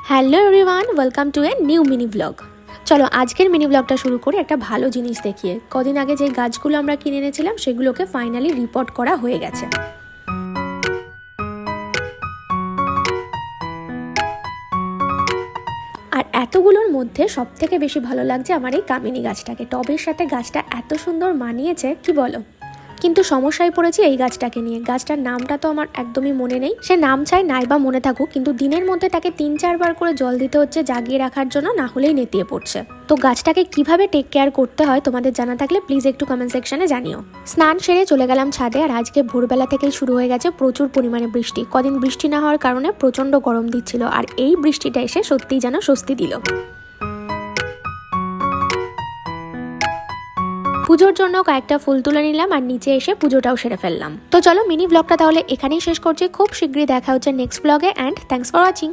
Hello everyone, welcome to a new mini blog. চলো আজকের mini ব্লগটা শুরু করে একটা ভালো জিনিস দেখিয়ে। কদিন আগে যে গাছগুলো আমরা কিনে এনেছিলাম সেগুলোকে ফাইনালি রিপোর্ট করা হয়ে গেছে। আর এতগুলোর মধ্যে সব থেকে বেশি ভালো লাগছে আমার এই কামিনী গাছটাকে। টবের সাথে গাছটা এত সুন্দর মানিয়েছে, কি বলো। কিন্তু সমস্যায় পড়েছি এই গাছটাকে নিয়ে। গাছটার নামটা তো আমার একদমই মনে নেই। সে নাম চাই নাই বা মনে থাকুক, কিন্তু দিনের মধ্যে তাকে 3-4 বার করে জল দিতে হচ্ছে জাগিয়ে রাখার জন্য, না হলেই নেতিয়ে পড়ছে। তো গাছটাকে কিভাবে টেক কেয়ার করতে হয় তোমাদের জানা থাকলে প্লিজ একটু কমেন্ট সেকশনে জানিও। স্নান সেরে চলে গেলাম ছাদে। আর আজকে ভোরবেলা থেকেই শুরু হয়ে গেছে প্রচুর পরিমাণে বৃষ্টি। কদিন বৃষ্টি না হওয়ার কারণে প্রচন্ড গরম দিচ্ছিল, আর এই বৃষ্টিটা এসে সত্যিই যেন স্বস্তি দিল। পুজোর জন্য কয়েকটা ফুল তুলে নিলাম আর নিচে এসে পুজোটাও সেরে ফেললাম। তো চলো মিনি ব্লগটা তাহলে এখানেই শেষ করছি। খুব শীঘ্রই দেখা হচ্ছে নেক্সট ব্লগে, অ্যান্ড থ্যাঙ্কস ফর ওয়াচিং।